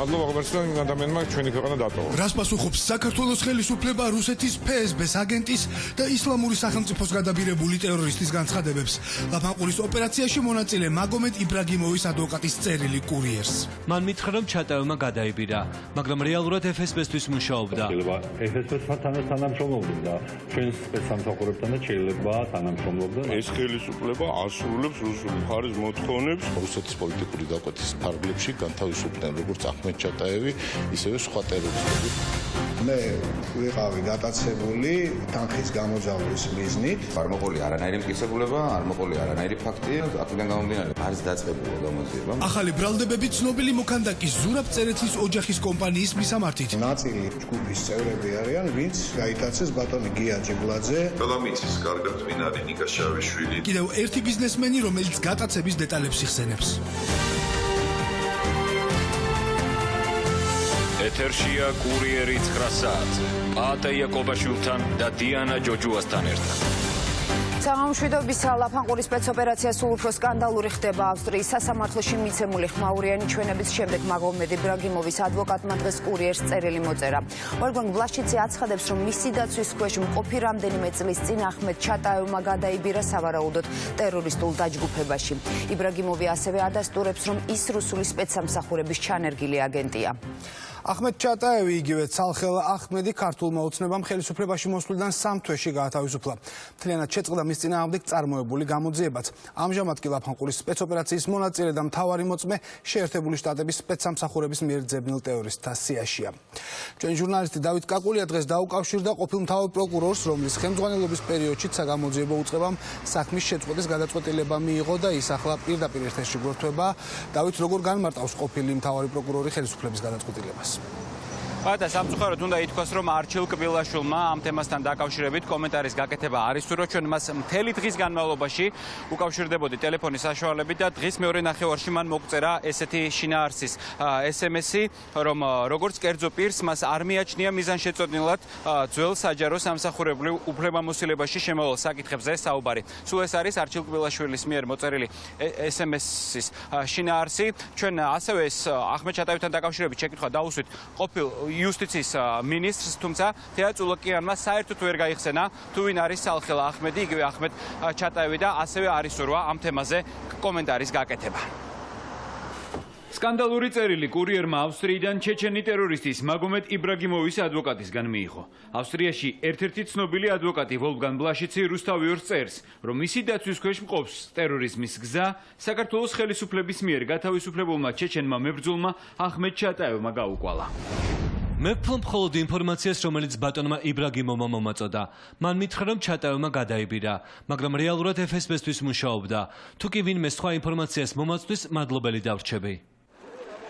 მადლობა ღმერთს ადამიანმა ჩვენი ქვეყანა დატოვა. რას პასუხობს საქართველოს ხელისუფლება რუსეთის FSB-ს აგენტის და ისლამური სახელმწიფოს გადაბირებული ტერორისტის განცხადებებს? ლაფანყურის ოპერაციაში მონაწილე მაგომედ იბრაგიმოვის ადვოკატის წერილი კურიერს. მან მითხრა, რომ ჩატაევმა გადაიბირა, მაგრამ რეალურად FSB-თვის მუშაობდა. FSB-თან თანამშრომლობდნენ და ჩვენს სპეცსამსახურებთან და შეიძლება თანამშრომლობდნენ. ეს ხელისუფლება ასრულებს რუსული მხარის მოთხოვნებს. რუსეთის პოლიტიკური გაკვეთის ფარგლებში განთავისუფლდნენ როგორც აჰმედ ჩატაევი, ისევე სხვა ტერორისტები. მე ვიყავი გატაცებული თანხის გამოძალვის მიზნით. არ მოყოლია არანაირი მტკიცებულება, არ მოყოლია არანაირი ფაქტი, აქედან გამომდინარე არის დაწყებული გამოძიება. ახალი ბრალდებები ცნობილი მოქანდაკის ზურაბ წერეთლის ოჯახის კომპანიის მისამართით. ნაწილი ჯგუფის წევრები არიან, ვინც გაიტაცეს ბატონი გია ჯიბლაძე. ყველამიცის კარგად მინარი ნიკა შავიშვილი. კიდევ ერთი ბიზნესმენი, რომელიც გატაცების დეტალებს იხსენებს. ეთერშია კურიერი 9 საათზე. პაატე იაკობაშვილთან და დიანა ჯოჯუასთან ერთად. სამშვიდობის ლაფანყურის სპეცოპერაცია სულ უფრო სკანდალური ხდება. ავსტრიის სასამართლოში მიცემული ხმაურიანი ჩვენების შემდეგ მაგომედ იბრაგიმოვის ადვოკატმა დღეს კურიერს წერილი მოწერა. ვოლფგანგ ბლაშიცი აცხადებს, რომ მისი დაცვის ქვეშ მყოფი რამდენიმე წლის წინ აჰმედ ჩატაევმა გადაიბირა სავარაუდოდ ტერორისტულ დაჯგუფებაში. იბრაგიმოვი ასევე ადასტურებს, რომ ის რუსული სპეცსამსახურების ჩანერგილი აგენტია. აჰმედ ჩატაევი იგივე ცალხელ აჰმედი ქართულმა ოცნებამ ხელისუფლებაში მოსვლიდან 3 თვეში გაათავისუფლა. მთლიანად შეწყდა მის წინააღმდეგ წარმოებული გამოძიებაც. ამჟამად კი ლაფანყურის სპეცოპერაციის მონაწილე და მთავარი მოწმე შეერთებული შტატების სპეცსამსახურების მიერ ძებნილ ტერორისტთა სიაშია. ჩვენი ჟურნალისტი დავით კაკულია დღეს დაუკავშირდა ყოფილ მთავარ პროკურორს, რომლის ხელმძღვანელობის პერიოდში საგამოძიებო უწყებამ საქმის შეწყვეტის გადაწყვეტილება მიიღო და ის ახლა პირდაპირ ეთერში გვერდება. დავით, როგორ განმარტავს ყოფილი მთავარი პროკურორი ხელისუფლების გადაწყვეტილებას? და სამწუხაროდ უნდა ითქვას, რომ არჩილ კბილაშვილმა ამ თემასთან დაკავშირებით კომენტარის გაკეთება არ ისურვა. ჩვენ მას მთელი დღის განმავლობაში უკავშირდებოდი ტელეფონის საშუალებით და დღის მეორე ნახევარში მან მოგწერა ესეთი შინაარსის SMS-ი, რომ როგორც კერძო პირს მას არ მიაჩნია მიზანშეწონილად ძველ საჯარო სამსახურებრივ უფლებამოსილებაში შემოვალ საკითხებზე საუბარი. სულ ეს არის არჩილ კბილაშვილის მიერ მოწერილი SMS-ის შინაარსი. ჩვენ ასევე ეს აჰმედ ჩატაევთან დაკავშირებით შეკითხვა დაუსვით ყოფილ იუსტიციის მინისტრს, თუმცა თეატ წულაკიანმა საერთოდ ვერ გაიხსენა თუ ვინ არის სალხელ აჰმედი, იგივე აჰმედ ჩატაევი და ასევე არ ისურვა ამ თემაზე კომენტარის გაკეთება. სკანდალური წერილი კურიერმა ავსტრიიდან ჩეჩენი ტერორისტის მაგომედ იბრაგიმოვის ადვოკატისგან მიიღო. ავსტრიაში ერთ-ერთი ცნობილი ადვოკატი ვოლფგანგ ბლაშიცი რუსთავიორს წერს, რომ მისი დაცვის ქვეშ მყოფს ტერორიზმის გზა საქართველოს ხელისუფლების მიერ გათავისუფლებულმა ჩეჩენმა მებრძოლმა აჰმედ ჩატაევმა გაუკვალა. მე ვფლობ მხოლოდ ინფორმაციას, რომელიც ბატონმა იბრაგიმოვმა მომაწოდა. მან მითხრა, რომ ჩატაევმა გადაიბირა, მაგრამ რეალურად FSB-თვის მუშაობდა. თუ კი ვინმე სხვა ინფორმაციას მომაწვდის, მადლობელი დავრჩები.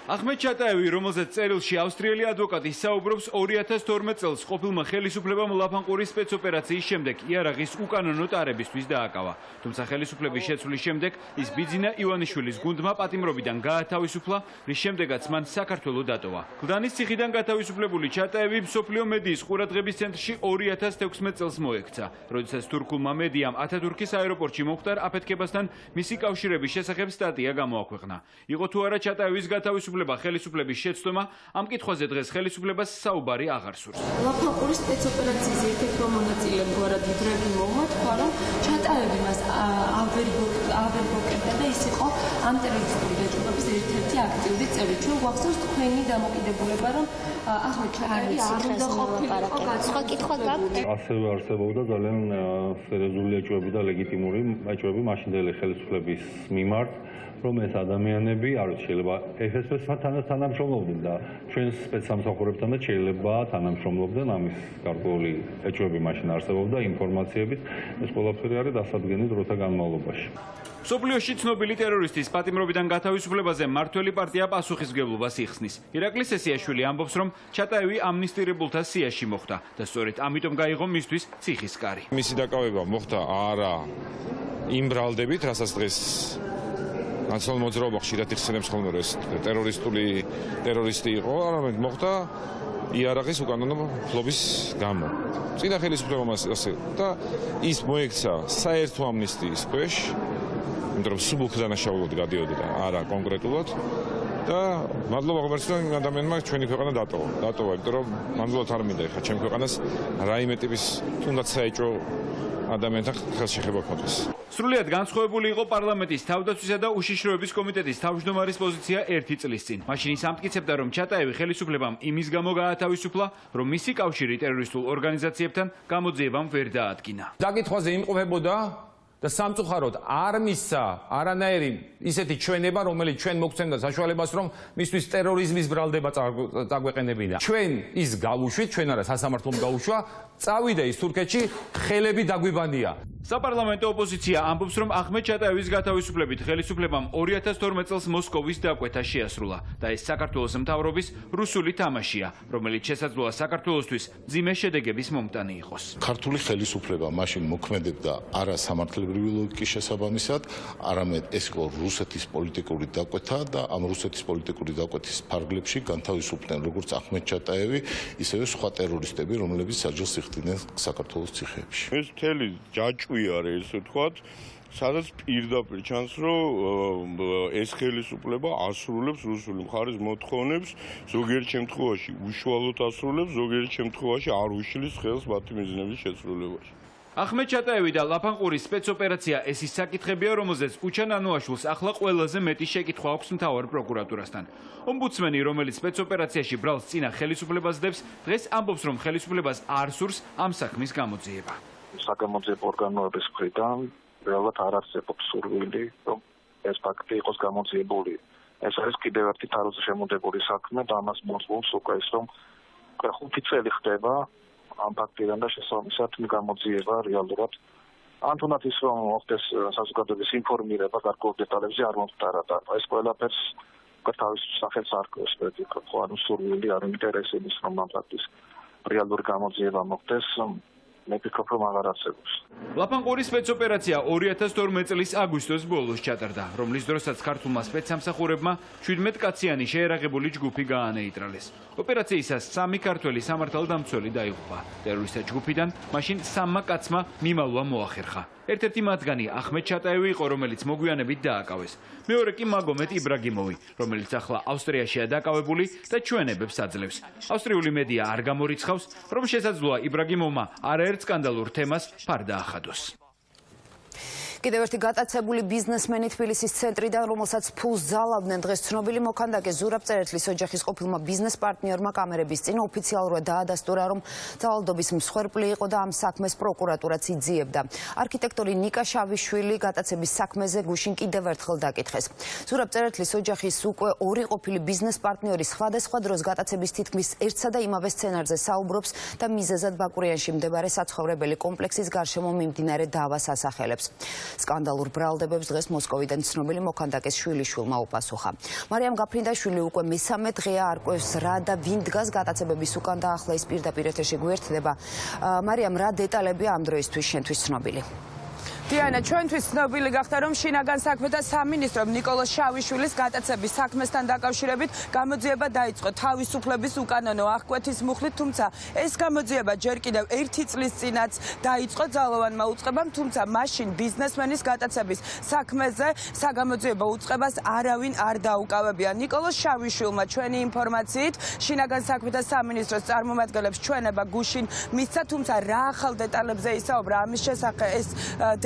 აჰმედ ჩატაევი, რომელზეც წერილში ავსტრიელი ადვოკატი საუბრობს 2012 წელს ყოფილმა ხელისუფლებამ ლაფანყურის სპეცოპერაციის შემდეგ იარაღის უკანონო ტარებისთვის დააკავა. თუმცა ხელისუფლების შეცვლის შემდეგ ის ბიძინა ივანიშვილის გუნდმა პატიმრობიდან გაათავისუფლა, რის შემდეგაც მან საქართველო დატოვა. გლდანის ციხიდან გათავისუფლებული ჩატაევი მსოფლიო მედიის ყურადღების ცენტრში 2016 წელს მოექცა, როდესაც თურქულმა მედიამ ათათურქის აეროპორტში მომხდარ აფეთქებასთან მისი კავშირების შესახებ სტატია გამოაქვეყნა. იყო თუ არა ჩატაევის გათავისუფლება ხელისუფლების შეცდომა, ამ კითხვაზე დღეს ხელისუფლებას საუბარი აღარ სურს. ლაფანყურის სპეცოპერაციის ერთ-ერთი მონაწილე გვარად იბრაგიმოვმა თქვა, რომ ჩატაევი მას ავერბოკებდა და ის იყო ამ ტერორისტული დაჯგუფების ერთ-ერთი აქტიური წევრი. ჩვენ გვახსოვს თქვენი დამოკიდებულება, რომ აჰმედ ჩატაევი არ უნდა ყოფილიყო სხვა კითხვა გაქვთ? ასევე არსებობდა ძალიან სერიოზული ეჭვები და ლეგიტიმური ეჭვები მაშინდელი ხელისუფლების მიმართ, რომ ეს ადამიანები არის შეიძლება FSB-თან თანამშრომლობდნენ და ჩვენს სპეცსამსახურებთან და შეიძლება თანამშრომლობდნენ. ამის გარკვეული ეჭვები მაშინ არსებობდა ინფორმაციებით. ეს ყველაფერი არის დასადგენილი დროთა განმავლობაში. მსოფლიოში ცნობილი ტერორისტის პატიმრობიდან გათავისუფლებაზე მმართველი პარტია პასუხისმგებლობას იხსნის. ირაკლი სესიაშვილი ამბობს, რომ ჩატაევი ამნისტირებულთა სიაში მოხვდა და სწორედ ამიტომ გაიღო მისთვის ციხის კარი. მისი დაკავება მოხდა არა იმ ბრალდებით, რასაც დღეს ნაციონალურ მოძრაობა ხშირად იხსენებს ხოლმე, რომ ეს ტერორისტი იყო, არამედ მოხდა იარაღის უკანონო ფლობის გამო. წინა ხელისუფლებამ ასე და ის მოექცა საერთო ამნისტიის ქვეშ, იმიტომ რომ სუბუქ დანაშაულოდ გადიოდა და არა კონკრეტულად და მადლობა ღმერთს რომ ადამიანმა ჩვენი ქვეყანა დატოვა. იმიტომ რომ მადლობა არ მინდა ხა ჩემ ქვეყანას რაიმე ტიპის თუნდაც საეჭვო ადამიანთან ხელშეშება ქონდეს. სრულიად განსხვავებული იყო პარლამენტის თავდაცვისა და უშიშროების კომიტეტის თავმჯდომარის პოზიცია 1 წლის წინ. მაშინ ის ამტკიცებდა, რომ ჩატაევი ხელისუფლებამ იმის გამო გაათავისუფლა, რომ მისი კავშირი ტერორისტულ ორგანიზაციებთან გამოძიებამ ვერ დაადგინა. დაკითხვაზე იმყოფებოდა და სამწუხაროდ არ მისცა არანაირი ისეთი ჩვენება, რომელიც ჩვენ მოგცემდა საშუალებას, რომ მისთვის ტერორიზმის ბრალდება წაგვეყენებინა. ჩვენ ის გავუშვით, ჩვენ არა სასამართლომ გაუშვა, წავიდა ის თურქეთში, ხელები დაგვიბანია. საპარლამენტო ოპოზიცია ამბობს, რომ ახმედ ჩატაევის გათავისუფლებით ხელისუფლებამ 2012 წელს მოსკოვის დაკვეთა შეასრულა და ეს საქართველოს მთავრობის რუსული თამაშია, რომელიც შესაძლოა საქართველოსთვის ძიმე შედეგების მომტანი იყოს. ქართული ხელისუფლება მაშინ მოქმედებდა არა სამართლებრივი ლოგიკის შესაბამისად, არამედ ეს იყო რუსეთის პოლიტიკური დაკვეთა და ამ რუსეთის პოლიტიკური დაკვეთის ფარგლებში განთავისუფლდნენ როგორც ახმედ ჩატაევი, ისევე სხვა ტერორისტები, რომლებიც საჯელს იხდიდნენ საქართველოს ციხეებში. ეს მთელი ჯაჭვი არის ესე ვთქვათ, სადაც პირდაპირ ჩანს, რომ ეს ხელისუფლება ასრულებს რუსული მხარის მოთხოვნებს, ზოგიერთ შემთხვევაში უშუალოდ ასრულებს, ზოგიერთ შემთხვევაში არ უშლის ხელს მათი მიზნების შესრულებაში. ახმედ ჩატაევი და ლაფანყურის სპეცოპერაცია ეს ის საკითხებია, რომელზეც უჩან ანუაშვილს ახლა ყველაზე მეტი შეკითხვა აქვს მთავარ პროკურატურასთან. ომბუდსმენი, რომელიც სპეცოპერაციაში ბრალს წინა ხელისუფლებას დებს, დღეს ამბობს, რომ ხელისუფლებას არ სურს ამ საქმის გამოძიება. საგამოძიებო ორგანოების მხრიდან რეალურად არ არსებობს სურვილი, რომ ეს ფაქტი იყოს გამოძიებული. ეს არის კიდევ ერთი თაროზე შემოდებული საქმე და ამას მოსულს უკვე ის, რომ 5 წელი ხდება ამ ფაქტიდან და შესაბამისად გამოძიება რეალურად. ან თუნდაც ის, რომ მოხდეს საზოგადოების ინფორმირება გარკვეულ დეტალებზე არ მომხდარა და ეს ყველაფერს თავის სახელს არკვევს პროფესიო, ანუ სურვილი არ ინტერესებს, რომ ამ ფაქტის რეალური გამოძიება მოხდეს. მე ვფიქრობ, რომ აღარ არსებობს. ლაფანყურის სპეცოპერაცია 2012 წლის აგვისტოს ბოლოს ჩატარდა, რომლის დროსაც ქართულმა სპეცსამსახურებმა 17 კაციანი შეერაღებული ჯგუფი გაანეიტრალეს. ოპერაციისას 3 ქართველი სამართალდამცველი დაიღუპა. ტერორისტთა ჯგუფიდან მაშინ 3 კაცმა მიმალვა მოახერხა. ერთ-ერთი მათგანი ახმედ ჩატაევი იყო, რომელიც მოგვიანებით დააკავეს. მეორე კი მაგომედ იბრაგიმოვი, რომელიც ახლა ავსტრიაშია დაკავებული და ჩვენებებს აძლევს. ავსტრიული მედია არ გამორიცხავს, რომ შესაძლოა იბრაგიმოვმა არაერთ სკანდალურ თემას ფარ დაახადოს. კიდევ ერთი გატაცებული ბიზნესმენი თბილისის ცენტრიდან, რომელსაც ფულს ძალავდნენ, დღეს ცნობილი მოქანდაკე ზურაბ წერეთლის ოჯახის ყოფილმა ბიზნეს პარტნიორმა კამერების წინ ოფიციალურად დაადასტურა, რომ ძალადობის მსხვერპლი იყო და ამ საქმეს პროკურატურაც იძიებდა. არქიტექტორი ნიკა შავიშვილი გატაცების საქმეზე გუშინ კიდევ ერთხელ დაკითხეს. ზურაბ წერეთლის ოჯახის უკვე 2 ყოფილი ბიზნეს პარტნიორი სხვადასხვა დროს გატაცების თითქმის ერთსა და იმავე სცენარზე საუბრობს და მიზეზად ბაკურიანში მდებარე საცხოვრებელი კომპლექსის გარშემო მიმდინარე დავას ასახელებს. სკანდალურ ბრალდებებს დღეს მოსკოვიდან ცნობილი მოქანდაკეს შვილიშვილმა უპასუხა. მარიამ გაფრინდაშვილი უკვე მესამე დღეა არკვევს რა და ვინ დგას გატაცებების უკან და ახლა ის პირდაპირ ეთერში გვერდდება. მარიამ, რა დეტალებია ამ დროისთვის შენთვის ცნობილი? დიანა, ჩვენთვის ცნობილი გახდა, რომ შინაგან საქმეთა სამინისტრომ ნიკოლოზ შავიშვილის გატაცების საქმესთან დაკავშირებით გამოძიება დაიწყო თავისუფლების უკანონო აღკვეთის მუხლით, თუმცა ეს გამოძიება ჯერ კიდევ 1 წლის წინაც დაიწყო ძალოვანმა უწყებამ, თუმცა მაშინ ბიზნესმენის გატაცების საქმეზე საგამოძიებო უწყებას არავინ არ დაუკავებია. ნიკოლოზ შავიშვილმა ჩვენი ინფორმაციით შინაგან საქმეთა სამინისტროს წარმომადგენლებს ჩვენება გუშინ მისცა, თუმცა რა ახალ დეტალებზე ისაუბრა ამის შესახებ ეს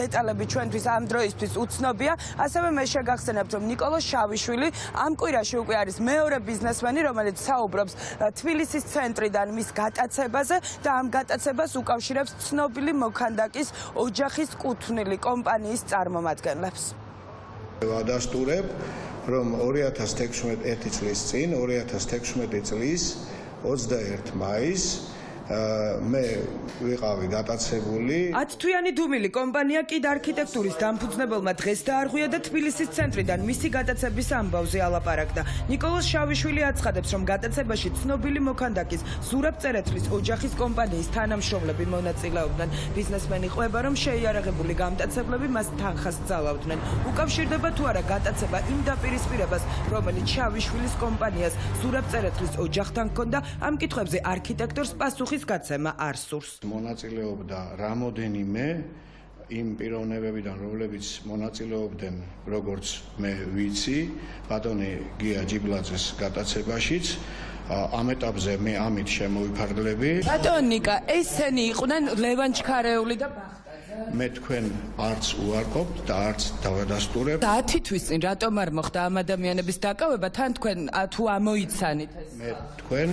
დეტალები ჩვენთვის ამ დროისთვის უცნობია. ასევე მე შეგახსენებთ, რომ ნიკოლოზ შავიშვილი ამ კვირაში უკვე არის მეორე ბიზნესმენი, რომელიც საუბრობს თბილისის ცენტრიდან მის გატაცებაზე და ამ გატაცებას უკავშირებს ცნობილი მოქანდაკის ოჯახის კუთვნილი კომპანიის წარმომადგენლებს. ვადასტურებ, რომ 2016 წლის წინ, 2016 წლის 21 მაისს მე ვიყავი გატაცებული. 10 თვიანი დუმილი კომპანია კიდ არქიტექტურის დამფუძნებელმა დღეს დაარღვია და თბილისის ცენტრიდან მისი გატაცების ამბავზე ალაპარაკდა. ნიკოლოზ შავიშვილი აცხადებს, რომ გატაცებაში ცნობილი მოქანდაკის ზურაბ წერეთლის ოჯახის კომპანიის თანამშრომლები მონაწილეობდნენ. ბიზნესმენი ყვება, რომ შეიარაღებული გამტაცებლები მას თანხას ძალავდნენ. უკავშირდება თუ არა გატაცება იმ დაპირისპირებას, რომელიც შავიშვილის კომპანიას ზურაბ წერეთლის ოჯახთან ჰქონდა, ამ კითხვებზე არქიტექტორს პასუხი გაცემა არ სურს. მონაწილეობდა რამოდენიმე იმ პიროვნებებიდან, რომლებიც მონაწილეობდნენ, როგორც მე ვიცი, ბატონი გია ჯიბლაძის გატაცებაშიც, ამ ეტაპზე მე ამით შემოვიფარგლები. ბატონ ნიკა, ესენი იყვნენ ლევან ჩქარეული და მე თქვენ არც უარყოფთ და არც დავადასტურებ. 10 თვის წინ რატომ არ მოხდა ამ ადამიანების დაკავება? თან თქვენ თუ ამოიცანით ეს? მე თქვენ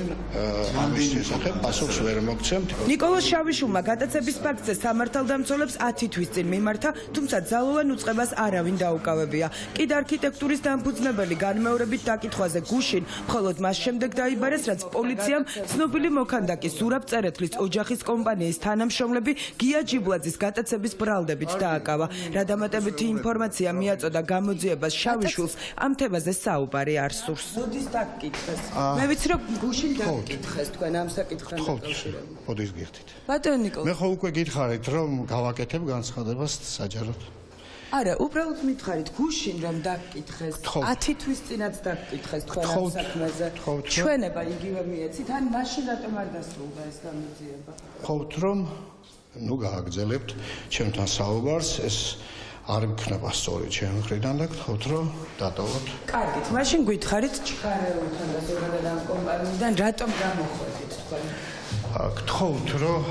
ამის შესახებ პასუხს ვერ მოგცემთ. ნიკოლოზ შავიშვილმა გადაცების ფაქტზე სამართალდამცველებს 10 თვის წინ მიმართა, თუმცა ძალოვან უწყებას არავინ დაუკავებია. კიდ არქიტექტურის დამფუძნებელი განმეორებით დაკითხვაზე გუშინ, მხოლოდ მას შემდეგ დაიბარეს, რაც პოლიციამ ცნობილი მოქანდაკის ზურაბ წერეთლის ოჯახის კომპანიის თანამშრომლები გია ჯიბლაძის გატაცების ბრალდებით დააკავა. რა დამატებითი ინფორმაცია მიაწოდა გამოძიებას შავიშვილს, ამ თემაზე საუბარი არ სურს. მოდის დაგკითხეს. მე ვიცი რომ გუშინ დაგკითხეს თქვენ ამ საკითხთან დაკავშირებით. მოდის გიხდით. ბატონ ნიკოლოზ. მე ხო უკვე გითხარით რომ გავაკეთებ განცხადებას საჯაროდ. არა, უბრალოდ მითხარით გუშინ რომ დაგკითხეს. 10 თვის წინაც დაგკითხეს თქვენ ამ საქმეზე. ჩვენება იგივე მიეცით, ან მაშინ რატომ არ დასრულდა ეს გამოძიება? ხოვთ რომ გააგრძელებთ ჩემთან საუბარს, ეს არ იქნება სწორი ჩემი მხრიდან და გთხოვთ რომ დატოვოთ. კარგით, მაშინ გითხარით ჩქარეულთან და ზოგადად ამ კომპანიიდან რატომ გამოხვედით თქვენ? გთხოვთ რომ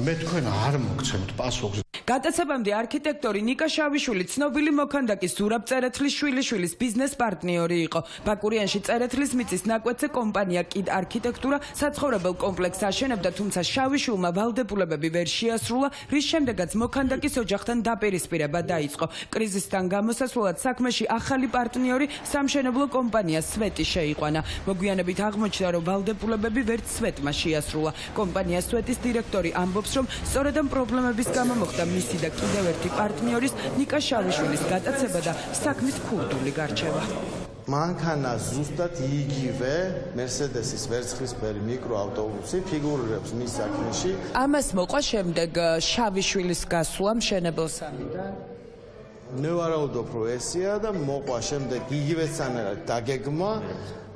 მე თქვენ არ მოგცემთ პასუხს. გატაცებამდე არქიტექტორი ნიკა შავიშვილი ცნობილი მოქანდაკის ზურაბ წერეთლის შვილიშვილის ბიზნეს პარტნიორი იყო. ბაკურიანში წერეთლის მიწის ნაკვეთზე კომპანია კიდ არქიტექტურა საცხოვრებელ კომპლექსს აშენებდა, თუმცა შავიშვილმა ვალდებულებები ვერ შეასრულა, რის შემდეგაც მოქანდაკის ოჯახთან დაპირისპირება დაიწყო. კრიზისთან გამოსასვლელად საქმეში ახალი პარტნიორი სამშენებლო კომპანია სვეტი შეიყვანა. მოგვიანებით აღმოჩნდა, რომ ვალდებულებები ვერც სვეტმა შეასრულა. კომპანია სვეტის დირექტორი ამბობს, რომ სწორედ ამ პრობლემების გამო მოხდა მისი და კიდევ ერთი პარტნიორის ნიკა შავიშვილის გატაცება და საქმის ქურდული გარჩევა. მანქანა ზუსტად იგივე მერსედესის ვერცხლისფერი მიკროავტობუსი ფიგურირებს მის საქმეში. ამას მოყვა შემდეგ შავიშვილის გასვლა მშენებელ სამიდან. მე ვარაუდობ, რომ ესია და მოყვა შემდეგ იგივე სცენარით დაგეგმა,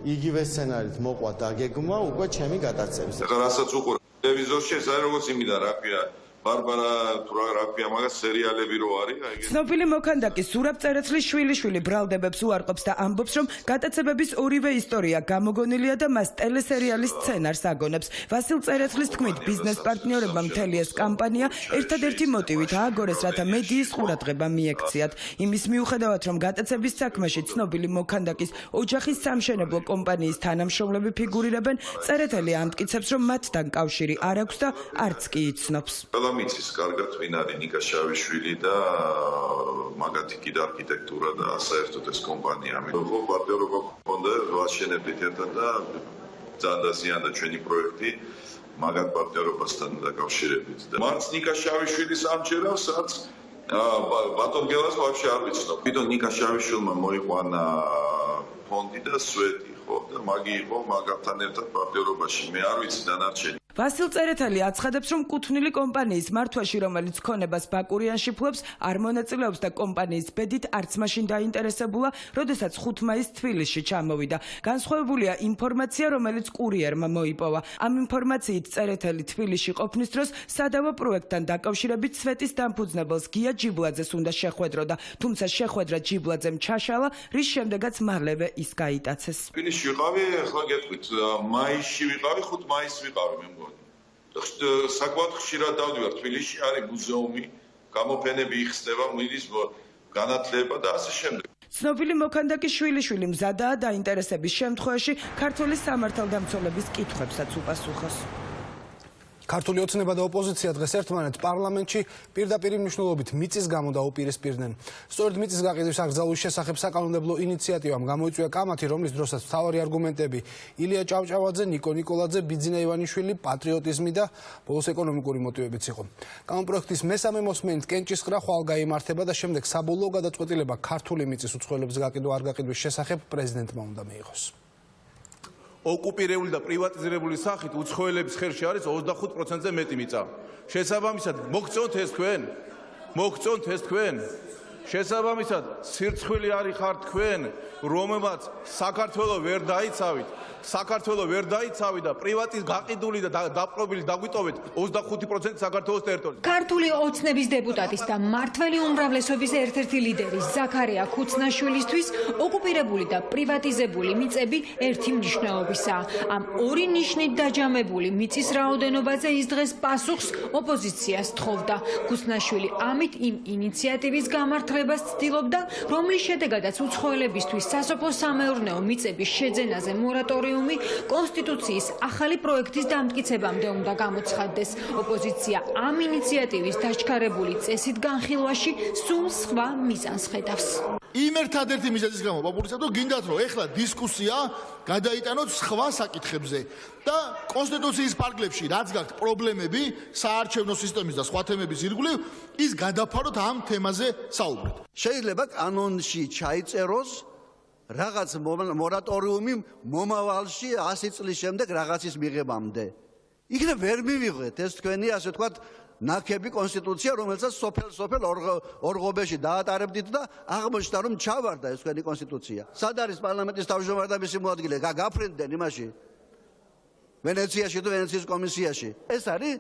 იგივე სცენარით მოყვა დაგეგმა უკვე ჩემი გატაცების. ეხლა რასაც უყურებ ტელევიზორში, ეს არის როგორც იმიდან რაფია ბარბარა თუ რაფია მაგას სერიალები რო არის, აი ცნობილი მოქანდაკის ზურაბ წერეთლის შვილიშვილი ბრალდებებს უარყოფს და ამბობს, რომ გატაცებების ორივე ისტორია გამოგონილია და მას ტელესერიალის სცენარს აგონებს. ვასილ წერეთლის თქმით, ბიზნეს პარტნიორებმა მთელი ეს კამპანია ერთადერთი მოტივით ააგორეს, რათა მედიის ყურადღება მიექციათ. იმის მიუხედავად, რომ გატაცების საქმეში ცნობილი მოქანდაკის ოჯახის სამშენებლო კომპანიის თანამშრომლები ფიგურირებენ, წერეთელი ამტკიცებს, რომ მათთან კავშირი არ აქვს და არც კი იცნობს. მიცის კარგად ვინ არის ნიკა შავიშვილი და მაგათი კიდე არქიტექტურა და საერთოდ ეს კომპანია. მე ხო პარტნიორობა მქონდა, ვაშენებდით ერთად და ძალიან დაზიანდა ჩვენი პროექტი მაგათ პარტნიორობასთან დაკავშირებით. და მარც ნიკა შავიშვილის ამჯერავს, სადაც ბატონ გელას ვაფშე არ ვიცნობ. თვითონ ნიკა შავიშვილმა მოიყვანა ფონდი და სვეტი ხო და მაგი იყო მაგათთან ერთად პარტნიორობაში. მე არ ვიცი დანარჩენი. ვასილ წერეთელი აცხადებს, რომ კუთვნილი კომპანიის მართვაში, რომელიც ქონებას ბაკურიანში ფლობს, არ მონაწილეობს და კომპანიის ბედით არც მაშინ დაინტერესებულა, როდესაც 5 მაისს თბილისში ჩამოვიდა. განსხვავებულია ინფორმაცია, რომელიც კურიერმა მოიპოვა. ამ ინფორმაციით წერეთელი თბილისში ყოფნის დროს სადავო პროექტთან დაკავშირებით სვეტის დამფუძნებელს გია ჯიბლაძეს უნდა შეხვედროდა, თუმცა შეხვედრა ჯიბლაძემ ჩაშალა, რის შემდეგაც მალევე ის გაიტაცეს. თბილისში ვიყავი, ახლა გეტყვით, მაისში ვიყავი, 5 მაისს ვიყავი მე მგონი. საკმაოდ ხშირად დავდივარ თბილისში, არის მუზეუმი, გამოფენები იხსნება, მიდის განათლება და ასე შემდეგ. ცნობილი მოქანდაკის შვილიშვილი მზადაა დაინტერესების შემთხვევაში ქართული სამართალდამცველების კითხვებსაც უპასუხოს. ქართული ოცნება და ოპოზიცია დღეს ერთმანეთს პარლამენტში პირდაპირ მნიშვნელობით მიწის გამო დაუპირისპირდნენ. სწორედ მიწის გაყიდვის აკრძალვის შესახებ საკანონმდებლო ინიციატივამ გამოიწვია კამათი, რომლის დროსაც მთავარი არგუმენტები ილია ჭავჭავაძე, ნიკო ნიკოლაძე, ბიძინა ივანიშვილი, პატრიოტიზმი და ბოლოს ეკონომიკური მოტივებიც იყო. კანონპროექტის მესამე მოსმენით კენჭისყრა ხვალ გაიმართება და შემდეგ საბოლოო გადაწყვეტილება ქართული მიწის უცხოელების გაკიდვა არ გაკიდვის შესახებ პრეზიდენტმა უნდა მიიღოს. ოკუპირებული და პრივატიზირებული სახით უცხოელების ხელში არის 25%-ზე მეტი მიწა. შესაბამისად, მოგწონთ ეს თქვენ? შესაბამისად სირცხვილი არის ხარ თქვენ, რომელმაც საქართველოს ვერ დაიცავით და პრივატის გაყიდული და დაპყრობილი დაგვიტოვეთ 25% საქართველოს ტერიტორიაზე. ქართული ოცნების დეპუტატის და მართველი უმრავლესობის ერთ-ერთი ლიდერი ზაქარია ქუცნაშვილისთვის ოკუპირებული და პრივატიზებული მიწები ერთი მნიშვნელობისაა. ამ ორი ნიშნით დაჯამებული მიწის რაოდენობაზე ის დღეს პასუხს ოპოზიციას თხოვდა. ქუცნაშვილი ამით იმ ინიციატივის გამართლებას ცდილობდა, რომლის შედეგადაც უცხოელებისთვის სასოფლო-სამეურნეო მიწების შეძენაზე მორატორიუმი კონსტიტუციის ახალი პროექტის დამტკიცებამდე უნდა გამოცხადდეს. ოპოზიცია ამ ინიციატივის დაჩქარებული წესით განხილვაში სულ სხვა მიზანს ხედავს. იმ ერთადერთი მიზეზის გამო პოპულისტებო გინდათ რომ ეხლა დისკუსია გადაიტანოთ სხვა საკითხებზე და კონსტიტუციის პარგლებში რაც გაქვთ პრობლემები საარჩევნო სისტემის და სხვა თემების ირგვლივ ის გადაფაროთ ამ თემაზე საუბრით. შეიძლება კანონში ჩაიწეროს რაღაც მორატორიუმი მომავალში 100 წლის შემდეგ რაღაცის მიღებამდე. იქნებ ვერ მივიღეთ ეს თქვენი ასე ვთქვათ ნაკები კონსტიტუცია, რომელსაც სოფელ ორღობეში დაატარებდით და აღმოჩნდა რომ ჩავარდა ეს თქვენი კონსტიტუცია. სად არის პარლამენტის თავმჯდომარე და მისი მოადგილე? გაფრინდნენ იმაში. ვენეციაში და ვენეციის კომისიაში. ეს არის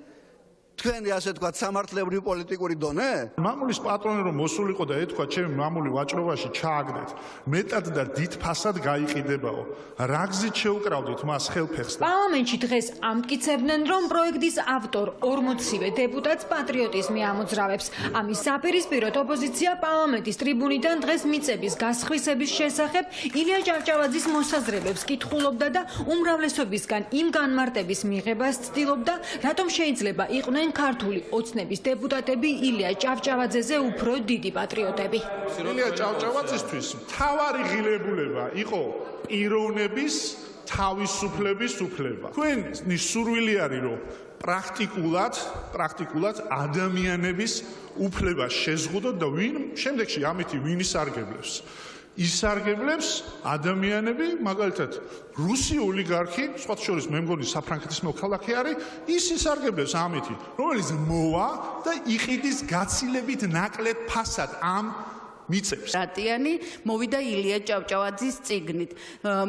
თქვენი ასე ვთქვათ სამართლებრივი პოლიტიკური დონე? მამულის პატრონი რომ მოსულიყო და ეთქვა ჩემი მამული ვაჭრობაში ჩააგდეთ. მეტად და დიდ ფასად გაიყიდებაო. რა გზით შეუკრავდით მას ხელფეხს? პარლამენტში დღეს ამტკიცებდნენ, რომ პროექტის ავტორ 40-ვე დეპუტატს პატრიოტიზმი ამოძრავებს. ამის საპირისპიროდ ოპოზიცია პარლამენტის ტრიბუნიდან დღეს მიწების გასხვისების შესახებ ილია ჭავჭავაძის მოსაზრებებს კითხულობდა და უმრავლესობისგან იმ განმარტების მიღებას ცდილობდა, რატომ შეიძლება იყვნენ ქართული ოცნების დეპუტატები ილია ჭავჭავაძეზე უფრო დიდი პატრიოტები. ილია ჭავჭავაძისთვის მთავარი ღირებულება იყო პიროვნების თავისუფლების უფლება. თქვენი სურვილი არის რომ პრაქტიკულად ადამიანების უფლება შეზღუდოთ და შემდეგში ამითი ვინ ისარგებლებს? ისარგებლებს ადამიანები, მაგალითად, რუსი ოლიგარქი, სხვა შორის მე მგონი საფრანგეთის მოქალაქე არის, ის ისარგებლებს ამითი, რომელიც მოვა და იყიდის გაცილებით ნაკლებ ფასად ამ მიწებს. რატიანი მოვიდა ილია ჭავჭავაძის წიგნით.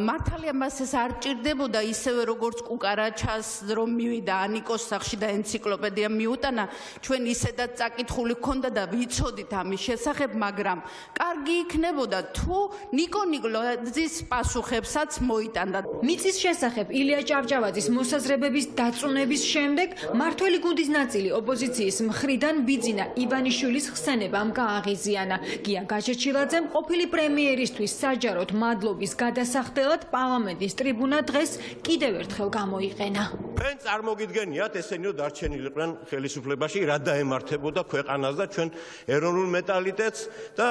მართალია მას ეს არ ჭირდებოდა ისევე როგორც კუკარაჩას რომ მივიდა ანიკოს სახში და ენციკლოპედია მიუტანა, ჩვენ ისედაც წაკითხული ქონდა და ვიცოდით ამის შესახებ, მაგრამ კარგი იქნებოდა თუ ნიკო ნიკოლაძის პასუხებსაც მოიტანდა. მიწის შესახებ ილია ჭავჭავაძის მოსაზრებების დაწუნების შემდეგ მართველი გუნდის ნაწილი ოპოზიციის მხრიდან ბიძინა ივანიშვილის ხსენებამ გააღიზიანა. გია გაჩეჩილაძემ ყოფილი პრემიერისთვის საჯაროდ მადლობის გადასახდელად პარლამენტის ტრიბუნა დღეს კიდევ ერთხელ გამოიყენა. თქვენ წარმოგიდგენიათ ესენი რომ დარჩენილიყვნენ ხელისუფლებაში, რა დაემართებოდა ქვეყანას და ჩვენ ეროვნულ მეტალიტეტს და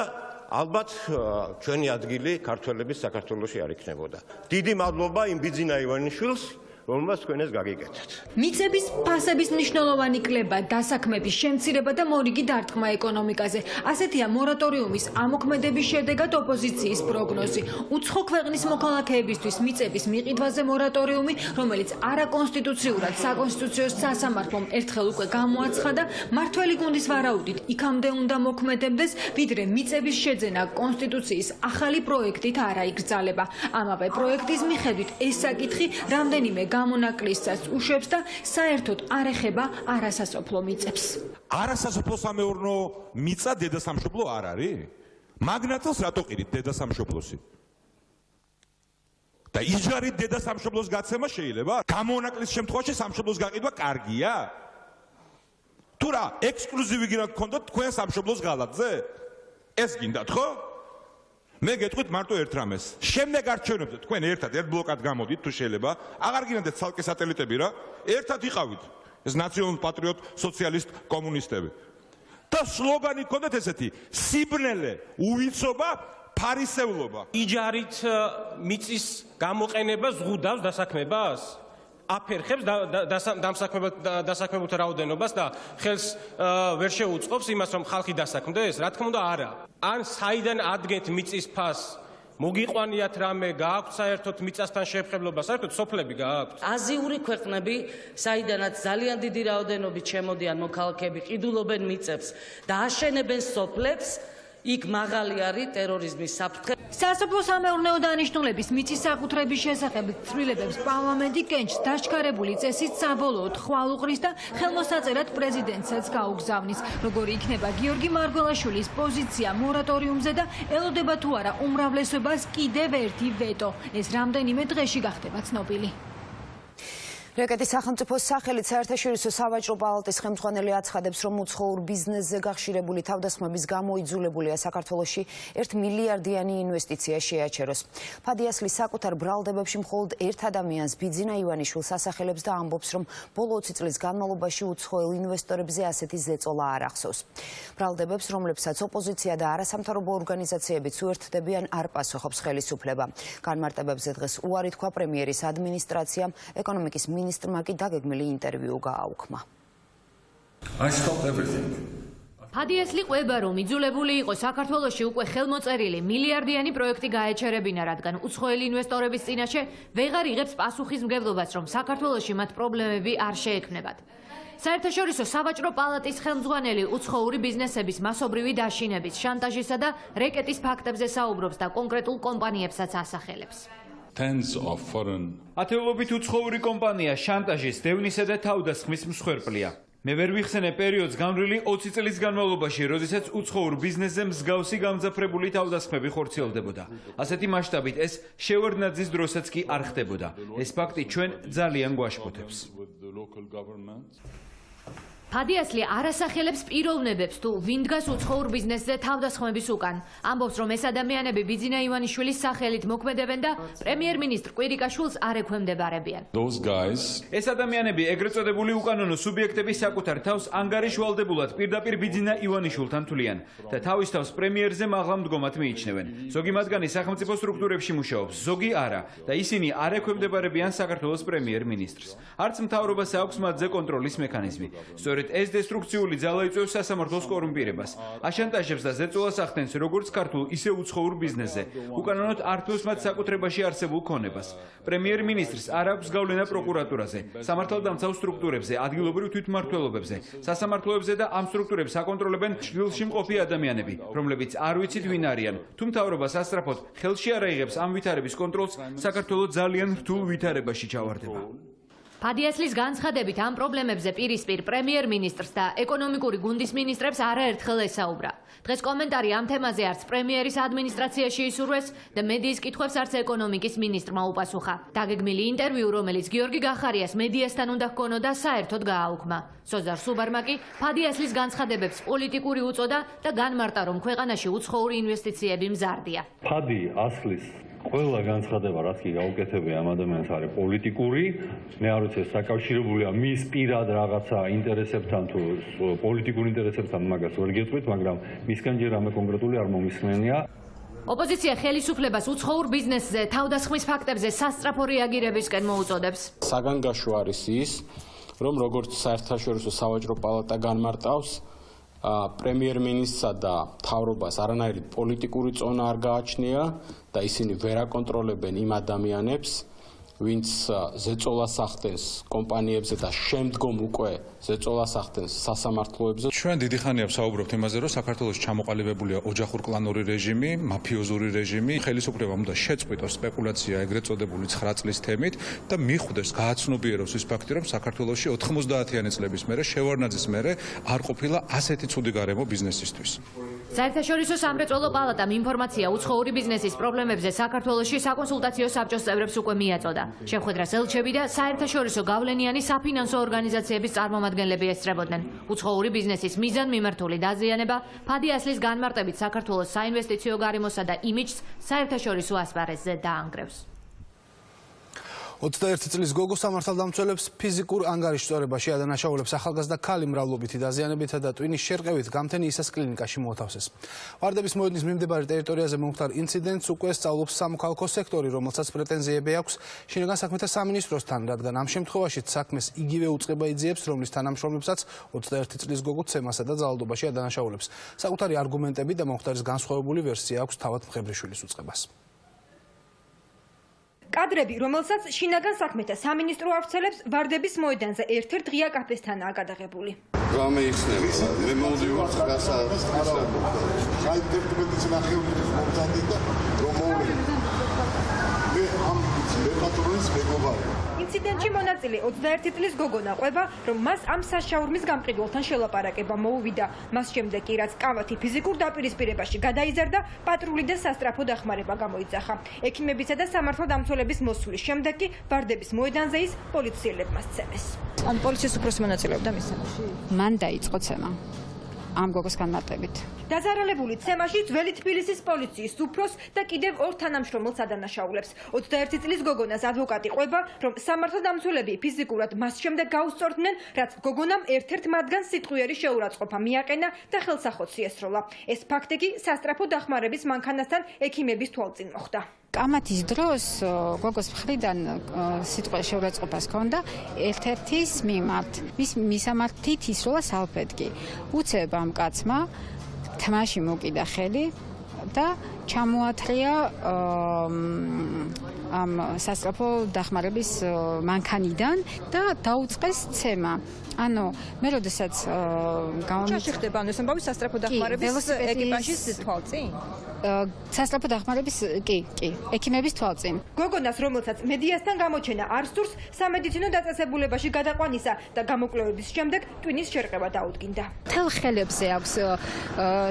ალბათ ჩვენი ადგილი ქართველების საქართველოში არ იქნებოდა. დიდი მადლობა იმ ბიძინა ივანიშვილს, რომელმაც თქვენ ეს გაგიკეთეთ. მიწების ფასების მნიშვნელოვანი კლება, დასაქმების შემცირება და მორიგი დარტყმა ეკონომიკაზე. ასეთია მორატორიუმის ამოქმედების შედეგად ოპოზიციის პროგნოზი. უცხო ქვეყნის მოქალაქეებისთვის მიწების მიყიდვაზე მორატორიუმი, რომელიც არაკონსტიტუციურად საკონსტიტუციო სასამართლომ ერთხელ უკვე გამოაცხადა, მართველი გუნდის ვარაუდით იქამდე უნდა მოქმედებდეს, ვიდრე მიწების შეძენა კონსტიტუციის ახალი პროექტით არ აიგრძალება. ამავე პროექტის მიხედვით ეს საკითხი რამდენიმე გამონაკლისსაც უშვებს და საერთოდ არ ეხება არასასოფლო მიწებს. არასასოფლო სამეურნეო მიწა დედასამშობლო არ არის? მაგნატელს რატო ყიდით დედასამშობლოსი? და იჯარით დედასამშობლოს გაცემა შეიძლება? გამონაკლის შემთხვევაში სამშობლოს გაყიდვა კარგია? თუ რა ექსკლუზივი გქონდათ თქვენ სამშობლოს ღალატზე? ეს გინდათ ხო? მე გეტყვით მარტო ერთ რამეს. შემდეგ არჩევნებზე თქვენ ერთ ბლოკად გამოდით თუ შეიძლება, აღარ გინდათ ცალკე სატელიტები რა, ერთად იყავით. ეს ნაციონალ პატრიოტ სოციალისტ კომუნისტები. და სლოგანი გქონდათ ესეთი: სიბნელე, უვიცობა, ფარისევლობა. იჯარით მიწის გამოყენება ზღუდავს დასაქმებას? აფერხებს დასაქმებულთა რაოდენობას და ხელს ვერ შეუწყობს იმას, რომ ხალხი დასაქმდეს? რა თქმა უნდა, არა. ან საიდან ადგენთ მიწის ფასს? მოგიყვანიათ რამე, გააქვთ საერთოდ მიწასთან შეფხებლობა, საერთოდ სოფლები გააქვთ? აზიური ქვეყნები, საიდანაც ძალიან დიდი რაოდენობით შემოდიან მოქალაქეები, ყიდულობენ მიწებს და აშენებენ სოფლებს, იქ მაღალი არის ტერორიზმის საფრთხე. სასოფლო-სამეურნეო დანიშნულების მიწის საკუთრების შესახებ ცვლილებებს პარლამენტი კენჭს დაჩქარებული წესით საბოლოოდ ხვალ უყრის და ხელმოსაწერად პრეზიდენტსაც გაუგზავნის. როგორი იქნება გიორგი მარგველაშვილის პოზიცია მორატორიუმზე და ელოდება თუ არა უმრავლესობას კიდევ ერთი ვეტო. ეს რამდენიმე დღეში გახდება ცნობილი. რეკეტის სახელმწიფოს სახელით საერთაშორისო სავაჭრო პალატის ხელმძღვანელი აცხადებს, რომ უცხოურ ბიზნესზე გახშირებული თავდასხმების გამო იძულებულია საქართველოში 1 მილიარდიანი ინვესტიცია შეაჩეროს. ფადიასლის საკუთარ ბრალდებებში მხოლოდ ერთ ადამიანს, ბიძინა ივანიშვილს ასახელებს და ამბობს, რომ ბოლო 20 წლის განმავლობაში უცხოელ ინვესტორებზე ასეთი ზეწოლა არ ახსოვს. ბრალდებებს, რომლებსაც ოპოზიცია და არასამთავრობო ორგანიზაციებიც უერთდებიან, არ პასუხობს ხელისუფლება. განმარტებებზე დღეს უარი თქვა პრემიერის ადმინისტრაციამ, ეკონომიკის ministrმა კი დაგეგმილი ინტერვიუ გააუქმა. ფადიასლი ყვება, რომ იძულებული იყო საქართველოში უკვე ხელმოწერილი მილიარდიანი პროექტი გაეჩერებინა, რადგან უცხოელი ინვესტორების წინაშე ვეღარ იღებს პასუხისმგებლობას, რომ საქართველოში მათ პრობლემები არ შეექმნებათ. საერთაშორისო სავაჭრო პალატის ხელმძღვანელი უცხოური ბიზნესების მასობრივი დაშინების, შანტაჟისა და რეკეტის ფაქტებზე საუბრობს და კონკრეტულ კომპანიებსაც ასახელებს. ათეულობით უცხოური კომპანია შანტაჟის, დევნისა და თავდასხმის მსხვერპლია. მე ვერ ვიხსენე პერიოდს განვლილი 20 წლის განმავლობაში, როდესაც უცხოურ ბიზნესზე მსგავსი გამძაფრებული თავდასხმები ხორციელდებოდა. ასეთი მასშტაბით ეს შევარდნაძის დროსაც კი არ ხდებოდა. ეს ფაქტი ჩვენ ძალიან გვაშფოთებს. ფადიასლი არასახელებს პიროვნებებს თუ ვინ დგას უცხოურ ბიზნესზე თავდასხმების უკან. ამბობს, რომ ეს ადამიანები ბიძინა ივანიშვილის სახელით მოქმედებენ და პრემიერ-მინისტრ კვირიკაშვილს არ ექვემდებარებიან. ეს ადამიანები ეგრეთ წოდებული უკანონო სუბიექტების საკუთარ თავს ანგარიშვალდებულად პირდაპირ ბიძინა ივანიშვილთან თვლიან და თავის თავს პრემიერზე მაღლა მდგომად მიიჩნევენ. ზოგი მათგანი სახელმწიფო სტრუქტურებში მუშაობს, ზოგი არა და ისინი არ ექვემდებარებიან საქართველოს პრემიერ-მინისტრს. არც მთავრობას აქვს მათზე კონტროლის მექანიზმი. ეს დესტრუქციული ძალა იწვევს სასამართლოს კორუმპირებას. აშანტაჟებს და ზეწოლას ახდენს როგორც ქართულ, ისე უცხოურ ბიზნესზე. უკანონოდ ართვევს მათ საკუთრებაში არსებულ ქონებას. პრემიერ-მინისტრს არ აქვს გავლენა პროკურატურაზე, სამართალდამცავ სტრუქტურებზე, ადგილობრივ თვითმმართველობებზე, სასამართლოებზე და ამ სტრუქტურებს აკონტროლებენ ჩრდილში მყოფი ადამიანები, რომლებიც არ ვიცით ვინ არიან. თუ მთავრობას ასწრაფოდ ხელში არ აიღებს ამ ვითარების კონტროლს, საქართველო ძალიან რთულ ვითარებაში ჩავარდება. ფადიასლის განცხადებით ამ პრობლემებზე პირისპირ პრემიერ-მინისტრს და ეკონომიკური გუნდის მინისტრებს არაერთხელ ესაუბრა. დღეს კომენტარი ამ თემაზე არც პრემიერის ადმინისტრაციაში ისურვეს და მედიის კითხვებს არც ეკონომიკის მინისტრმა უპასუხა. დაგეგმილი ინტერვიუ, რომელიც გიორგი გახარიას მედიასთან უნდა ჰქონოდა, საერთოდ გააუქმა. სოზარ სუბარმა კი ფადიასლის განცხადებებს პოლიტიკური უწოდა და განმარტა, რომ ქვეყანაში უცხოური ინვესტიციები მზარდია. ფადი ასლის ყველა განცხადება, რაც კი გაუკეთებია ამ ადამიანს არის პოლიტიკური, მე არ ვიცი საკავშირებულია მის პირად რაღაცა ინტერესებთან თუ პოლიტიკურ ინტერესებთან, მაგას ვერ გეტყვით, მაგრამ მისგან ჯერ ამე კონკრეტული არ მომისმენია. ოპოზიცია ხელისუფლებას უცხოურ ბიზნესზე თავდასხმის ფაქტებზე სასწრაფო რეაგირებისკენ მოუწოდებს. საგანგაშო არის ის, რომ როგორც საერთაშორისო სავაჭრო პალატა განმარტავს, პრემიერ-მინისტრსა და მთავრობას არანაირი პოლიტიკური წონა არ გააჩნია და ისინი ვერ აკონტროლებენ იმ ადამიანებს, ვინც ზეწოლას ახდენს კომპანიებზე და შემდგომ უკვე ზეწოლას ახდენს სასამართლოებზე. ჩვენ დიდი ხანია ვსაუბრობთ იმაზე, რომ საქართველოს ჩამოყალიბებულია ოჯახურ კლანური რეჟიმი, მაფიოზური რეჟიმი. ხელისუფლებამ უნდა შეწყვიტოს სპეკულაცია ეგრეთ წოდებული 9 წლის თემით და მიხვდეს, გააცნობიეროს ის ფაქტი, რომ საქართველოში 90-იანი წლების მერე, შევარდნაძის მერე არ ყოფილა ასეთი ცუდი გარემო ბიზნესისთვის. საერთაშორისო სამრეწველო პალატამ ინფორმაცია უცხოური ბიზნესის პრობლემებზე საქართველოში საკონსულტაციო საბჭოს წევრებს უკვე მიაწოდა. შეხვედრას ელჩები და საერთაშორისო გავლენიანი საფინანსო ორგანიზაციების წარმომადგენლები ესწრებოდნენ. უცხოური ბიზნესის მიზანმიმართული დაზიანება ფადიასლის განმარტებით საქართველოს საინვესტიციო გარემოსა და იმიჯს საერთაშორისო ასპარეზზე დაანგრევს. 21 წლის გოგო სამართალდამცველებს ფიზიკურ ანგარიშწორებაში ადანაშაულებს ახალგაზრდა ქალი მრავლობითი დაზიანებითა და ტვინის შერყევით გამთენი ისას კლინიკაში მოათავსეს. ვარდების მოედნის მიმდებარე ტერიტორიაზე მომხდარ ინციდენტს უკვე სწავლობს სამოქალაქო სექტორი, რომელსაც პრეტენზიები აქვს შინაგან საქმეთა სამინისტროსთან, რადგან ამ შემთხვევაშიც საქმეს იგივე უწყება იძიებს, რომლის თანამშრომლებსაც 21 წლის გოგო ცემასა და ძალადობაში ადანაშაულებს. საკუთარი არგუმენტები და მომხდარის განსხვავებული ვერსია აქვს თავად მხედრიშვილის უწყებას. კადრები, რომელსაც შინაგან საქმეთა სამინისტრო ავრცელებს, ვარდების მოედანზე ერთ-ერთ ღია კაფესთანაა გადაღებული. გამეიხსნება. მე მოვდივარ ინციდენტში მონაწილე 21 წლის გოგონა ყვება, რომ მას ამ საშაურმის გამყიდველთან შელაპარაკება მოუვიდა. მას შემდეგ კი რაც კამათი ფიზიკურ დაპირისპირებაში გადაიზარდა, პატრული და სასტრაფო დახმარება გამოიძახა. ექიმებისა და სამართალდამცველების მოსვლის შემდეგ კი ვარდების მოედანზე ის პოლიციელებმა სცემეს. ან პოლიციის უფროსი მონაწილეობდა მის ცემაში? მან დაიწყო ცემა. ამ გოგოს განმარტებით. დაზარალებული ცემაში ძველი თბილისის პოლიციის უფროს და კიდევ ორ თანამშრომელს ადანაშაულებს. 21 წლის გოგონას ადვოკატი ყვება, რომ სამართალდამცველები ფიზიკურად მას შემდეგ გაუსწორდნენ, რაც გოგონამ ერთ-ერთ მათგანს სიტყვიერი შეურაცხყოფა მიაყენა და ხელსახოცი ესროლა. ეს ფაქტი კი სასტრაფო დახმარების მანქანასთან ექიმების თვალწინ მოხვდა. კამათის დროს გოგოს მხრიდან სიტყვიერ შეურაცხყოფას ჰქონდა ერთ-ერთის მიმართ. მის მისამართით ისროლა სალფედგი. უცებ ამ კაცმა თმაში მოკიდა ხელი და ჩამოათრია ამ სასტრაფო დახმარების მანქანიდან და დაუწყეს ცემა. ანუ მე როდესაც შეხდება ანუ ეს ამბავი სასტრაფო დახმარების ეკიპაჟის თვალწინ? სასტრაფო დახმარების კი, ექიმების თვალწინ. გოგონას, რომელსაც მედიასთან გამოჩენა არ სურს, სამედიცინო დაწესებულებაში გადაყვანისა და გამოკვლევების შემდეგ ტვინის შერყევა დაუდგინდა. თელ ხელებზე აქვს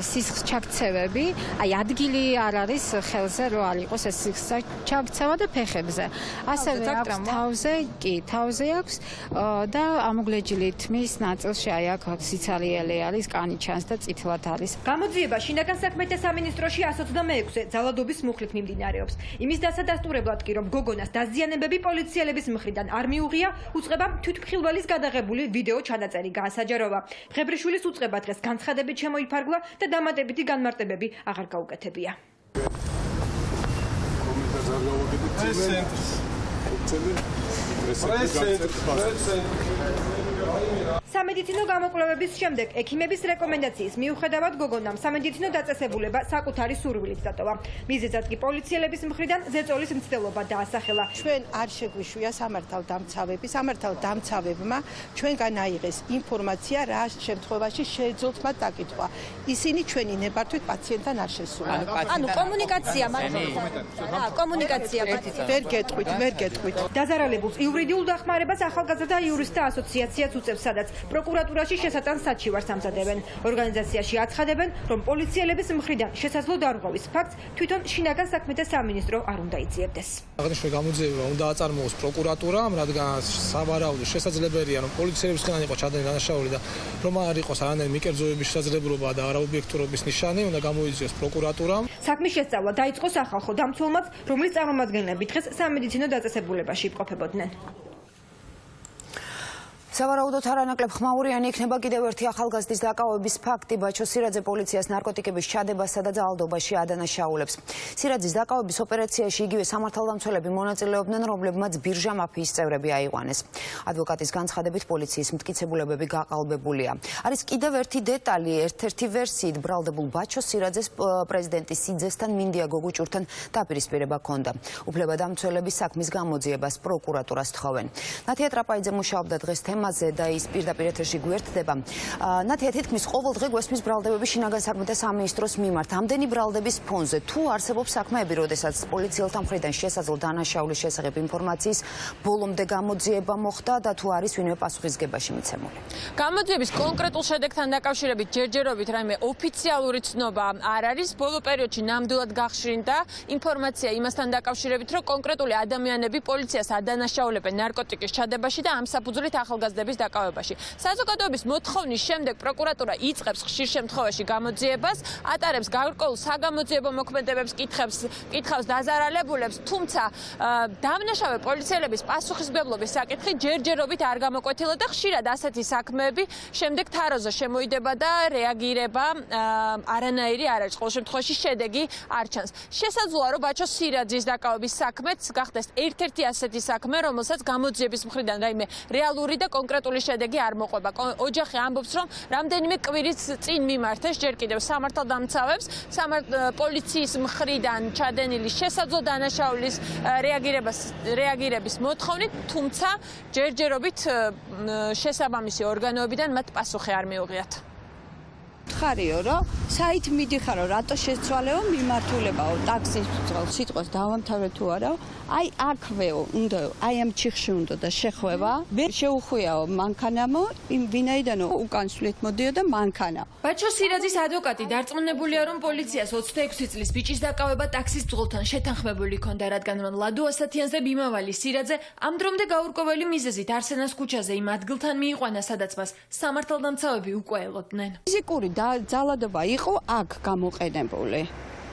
სისხლს ჩაქცევები, აი ადგილი არ არის ხელზე რო არ იყოს ეს სისხლს ჩაქცევა და ფეხებზე. ასევე აქვს თავზე აქვს და ამოგლეჯილი თმის ნაწილში აი აქ სიცარიელი არის, კანი ჩანს და წითლად არის. გამოძიება შინაგან საქმეთა სამინისტროში 126-ე ძალადობის მუხლით მიმდინარეობს. იმის დასადასტურებლად კი, რომ გოგონას დაზიანებები პოლიციელების მხრიდან არ მიუღია, უწყებამ თვითმხილველის გადაღებული ვიდეო ჩანაწერი გაასაჯაროვა. ღებრიშვილის უწყება დღეს განცხადებით შემოიფარგლა და დამატებითი განმარტებები აღარ გაუკეთებია. სამედიცინო გამოკვლევების შემდეგ ექიმების რეკომენდაციის მიუხედავად გოგონამ სამედიცინო დაწესებულება საკუთარი სურვილით დატოვა. მიზეზად კი პოლიციელების მხრიდან ზეწოლის მცდელობა დაასახელა. ჩვენ არ შეგვიშვია სამართალდამცავებმა ჩვენგან აიღეს ინფორმაცია რა შემთხვევაში შეეძლოთ მათ დაკითხვა. ისინი ჩვენი ნებართვით პაციენტთან არ შესულან. ანუ კომუნიკაცია კომუნიკაცია ვერ გეტყვით. დაზარალებულს იურიდიულ დახმარებას ახალგაზრდა იურისტთა ასოციაციაც უწევს, სადაც პროკურატურაში შესატანს საჩივარს ამზადებენ. ორგანიზაციაში აცხადებენ, რომ პოლიციელების მხრიდან შესაძლო დარღვევის ფაქტს თვითონ შინაგან საქმეთა სამინისტრო არ უნდა იძიებდეს. აღნიშნული გამოძიება უნდა აწარმოოს პროკურატურამ, რადგან სავარაუდო შესაძლებელია, რომ პოლიციელების მხრიდან იყოს ჩადენილი დანაშაული და რომ არ იყოს არანაირი მიკერძოების შესაძლებლობა და არაობიექტურობის ნიშანი, უნდა გამოიძიოს პროკურატურამ. საქმის შესწავლა დაიწყო სახალხო დამცველმაც, რომლის წარმომადგენლები დღეს სამედიცინო დაწესებულებაში იმყოფებოდნენ. სავარაუდოდ არანაკლებ ხმაურიანი იქნება კიდევ ერთი ახალგაზრდის დაკავების ფაქტი. ბაჩო სირაძე პოლიციას ნარკოტიკების ჩადებასა და ძალადობაში ადანაშაულებს. სირაძის დაკავების ოპერაციაში იგივე სამართალდამცველები მონაწილეობდნენ, რომლებმაც ბირჟა მაფიის წევრები აიყვანეს. ადვოკატის განცხადებით პოლიციის მტკიცებულებები გაყალბებულია. არის კიდევ ერთი დეტალი, ერთ-ერთი ვერსიით ბრალდებულ ბაჩო სირაძეს პრეზიდენტის სიძესთან მინდია გოგუჭურთან დაპირისპირება ჰქონდა. უფლებადამცველები საქმის გამოძიებას პროკურატურას თხოვენ. ნათია ტრაპაიძე მუშაობდა დღეს თემაზე და ის პირდაპირ ეთერში გვერდდება. ნათია, თითქმის ყოველ დღე გვესმის ბრალდებები შინაგან საქმეთა სამინისტროს მიმართ. ამდენი ბრალდების ფონზე თუ არსებობს საქმეები, როდესაც პოლიციელთა მხრიდან შესაძლო დანაშაულის შესახებ ინფორმაციის ბოლომდე გამოძიება მოხდა და თუ არის ვინმე პასუხისგებაში მიცემული. გამოძიების კონკრეტულ შედეგთან დაკავშირებით ჯერჯერობით რაიმე ოფიციალური ცნობა არ არის. ბოლო პერიოდში ნამდვილად გახშრინდა ინფორმაცია იმასთან დაკავშირებით, რომ კონკრეტული ადამიანები პოლიციას ადანაშაულებენ ნარკოტიკის ჩადებაში და ამ საფუძვლით ახალგაზრდების დაკავებაში. საზოგადოების მოთხოვნის შემდეგ პროკურატურა იწყებს ხშირ შემთხვევაში გამოძიებას, ატარებს გარკვეულ საგამოძიებო მოქმედებებს, კითხავს დაზარალებულებს, თუმცა დამნაშავე პოლიციელების პასუხისმგებლობის საკითხი ჯერჯერობით არ გამოკვეთილა და ხშირად ასეთი საქმეები შემდეგ თაროზე შემოიდება და რეაგირება არანაირი არ არის. ყოველ შემთხვევაში შედეგი არ ჩანს. შესაძლოა, რომ ბაჩო სირაძის დაკავების საქმეც გახდეს ერთ-ერთი ასეთი საქმე, რომელსაც გამოძიების მხრიდან რაიმე რეალური და კონკრეტული შედეგი არ მოყვება. ოჯახი ამბობს, რომ რამდენიმე კვირის წინ მიმართეს ჯერ კიდევ სამართალდამცავებს, პოლიციის მხრიდან ჩადენილი შესაძლო დანაშაულის რეაგირების მოთხოვნით, თუმცა ჯერჯერობით შესაბამისი ორგანოებიდან მათ პასუხი არ მიუღიათ. ხარიო რომ საით მიდიხარო რატო შეცვალეო მიმართულებაო ტაქსის სიტყვას დავამთავრე თუ არა აი აქვეო უნდა აი ამ ჩიხში უნდა და შეხვევა ვერ შეუხვიაო მანქანამო იმ ვინაიდანო უკან სვლით მოდიოდა მანქანა ბაჩო სირაძის ადვოკატი დარწმუნებულია რომ პოლიციას 26 წლის ბიჭის დაკავება ტაქსის ძღოლთან შეთანხმებული ჰქონდა რადგან რომ ლადო ასათიანზე მიმავალი სირაძე ამ დრომდე გაურკვეველი მიზეზით არსენას ქუჩაზე იმ ადგილთან მიიყვანა სადაც მას სამართალდამცავები უკვე ელოდნენ ფიზიკური ძალადობა იყო აქ გამოყენებული.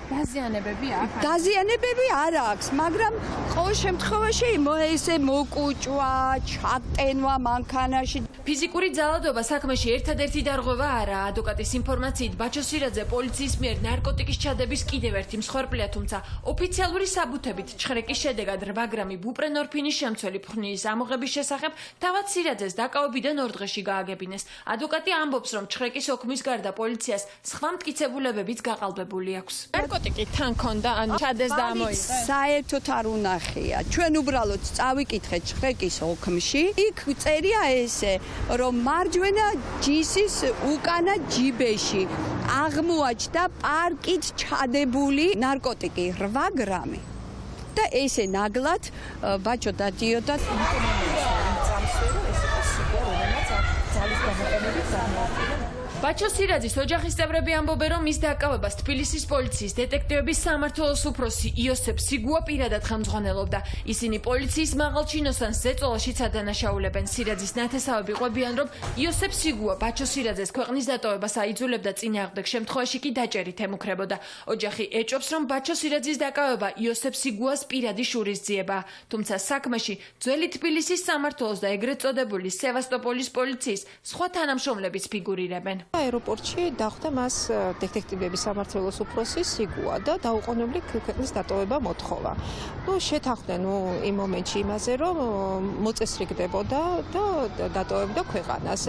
დაზიანებები არ აქვს, მაგრამ ყოველ შემთხვევაში ესე მოკუჭვა, ჩატენვა მანქანაში. ფიზიკური ძალადობა საქმეში ერთადერთი დარღვევა არაა. ადვოკატის ინფორმაციით, ბაჩო სირაძე პოლიციის მიერ ნარკოტიკის ჩადების კიდევ ერთი მსხვერპლია, თუმცა ოფიციალური საბუთებით ჩხრეკის შედეგად 8 გრამი ბუპრენორფინის შემცველი ფხვნილის ამოღების შესახებ თავად სირაძეს დაკავებიდან 2 დღეში გააგებინეს. ადვოკატი ამბობს, რომ ჩხრეკის ოქმის გარდა პოლიციას სხვა მტკიცებულებებიც გაყალბებული აქვს. ნარკოტიკი თან ქონდა, ანუ ჩადეს და ამოიღეს. საერთოდ არ უნახია. ჩვენ უბრალოდ წავიკითხეთ ჩხრეკის ოქმში. იქ წერია ესე, რომ მარჯვენა ჯისის უკანა ჯიბეში აღმოაჩნდა პარკით ჩადებული ნარკოტიკი 8 გრამი. და ესე ნაგლად ბაჩო დადიოდა ბაჩო სირაძის ოჯახის წევრები ამბობენ, რომ მის დაკავებას თბილისის პოლიციის დეტექტივების სამმართველოს უფროსი იოსებ სიგუა პირადად ხელმძღვანელობდა. ისინი პოლიციის მაღალ ჩინოსანს ზეწოლაშიც ადანაშაულებენ. სირაძის ნათესავები ყვებიან, რომ იოსებ სიგუა ბაჩო სირაძეს ქვეყნის დატოვებას აიძულებდა, წინააღმდეგ შემთხვევაში კი დაჭერით ემუქრებოდა. ოჯახი ეჭვობს, რომ ბაჩო სირაძის დაკავება იოსებ სიგუას პირადი შურისძიებაა. თუმცა საქმეში ძველი თბილისის სამმართველოს და ეგრეთ წოდებული სევასტოპოლის პოლიციის სხვა თანამშრომლებიც ფიგურირებენ. აეროპორტში დახვდა მას დეტექტივების სამმართველოს უფროსი სიგუა და დაუყოვნებლივ ქვეყნის დატოვება მოთხოვა. შეთანხმდნენ იმ მომენტში იმაზე, რომ მოწესრიგდებოდა და დატოვებდა ქვეყანას.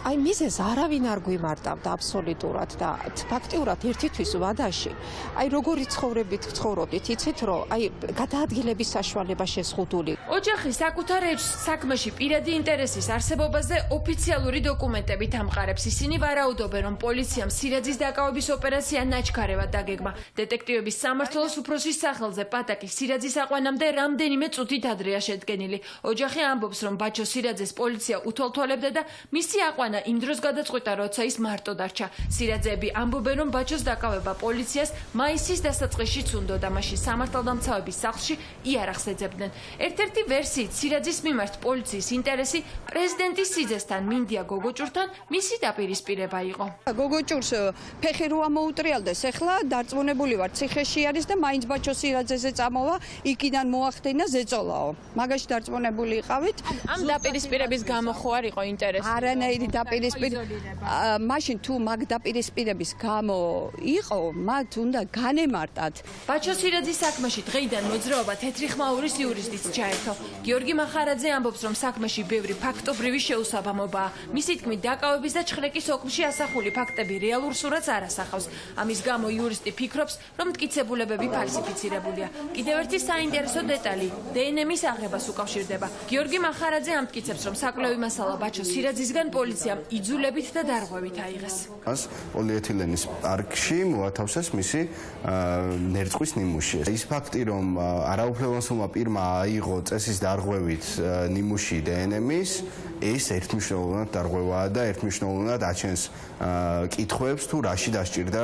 აი მიზეზს არავინ არ გვიმარტავდა აბსოლუტურად და ფაქტიურად ერთითვის ვადაში. აი როგორი ცხოვრობდით, იცით რომ აი გადაადგილების საშუალება შეზღუდული. ოჯახი საკუთარ ეჭვს საქმეში პირადი ინტერესის არსებობაზე ოფიციალური დოკუმენტებით ამყარებს. ისინი ვარაუდობენ, რომ პოლიციამ სირაძის დაკავების ოპერაცია ნაჩქარევად დაგეგმა. დეტექტივების სამმართველოს უფროსის სახელზე პატაკი სირაძის აყვანამდე რამდენიმე წუთით ადრეა შედგენილი. ოჯახი ამბობს, რომ ბაჩო სირაძეს პოლიცია უთვალთვალებდა და მისი აყვანა იმ დროს გადაწყვიტა, როცა ის მარტო დარჩა. სირაძეები ამბობენ, რომ ბაჩოს დაკავება პოლიციას მაისის დასაწყისშიც უნდოდა, მაშინ სამართალდამცავების სახლში იარაღს ეძებდნენ. ერთ-ერთი ვერსიით სირაძის მიმართ პოლიციის ინტერესი პრეზიდენტის სიძესთან მინდია გოგოჭურთან მისი დაპირისპირება იყო. გოგოჭურს ფეხი რო ამოუტრიალდეს, ეხლა დარწმუნებული ვარ, ციხეში არის და მაინც ბაჩო სირაძეზე წამოვა, იქიდან მოახდენა ზეწოლაო. მაგაში დარწმუნებული იყავით? ამ დაპირისპირების გამო ხო არ იყო ინტერესი? არანაირი დაპირისპირება. მაშინ თუ მაგ დაპირისპირების გამო იყო, მათ უნდა განემარტათ. ბაჩო სირაძის საქმეში დღეიდან მოძრაობა თეთრი ხმაურის იურისტიც ჩაერთო. გიორგი მახარაძე ამბობს, რომ საქმეში ბევრი ფაქტობრივი შეუსაბამობაა. მისი თქმით, დაკავების და ჩხრეკის ოქმში ასახული ფაქტები რეალურ სურათს არ ასახავს. ამის გამო იურისტი ფიქრობს, რომ მტკიცებულებები ფალსიფიცირებულია. კიდევ ერთი საინტერესო დეტალი დნმ-ის აღებას უკავშირდება. გიორგი მახარაძე ამტკიცებს, რომ საკვლევი მასალა ბაჩო სირაძისგან პოლიციამ იძულებით და დარღვევით აიღეს. მას პოლიეთილენის პარკში მოათავსეს მისი ნერწყვის ნიმუში. ის ფაქტი, რომ არაუფლებამოსილმა პირმა აიღო წესის დარღვევით ნიმუში დნმ-ის, ეს ერთმნიშვნელოვნად დარღვევაა და ერთმნიშვნელოვნად აჩენს კითხვებს თუ რაში დასჭირდა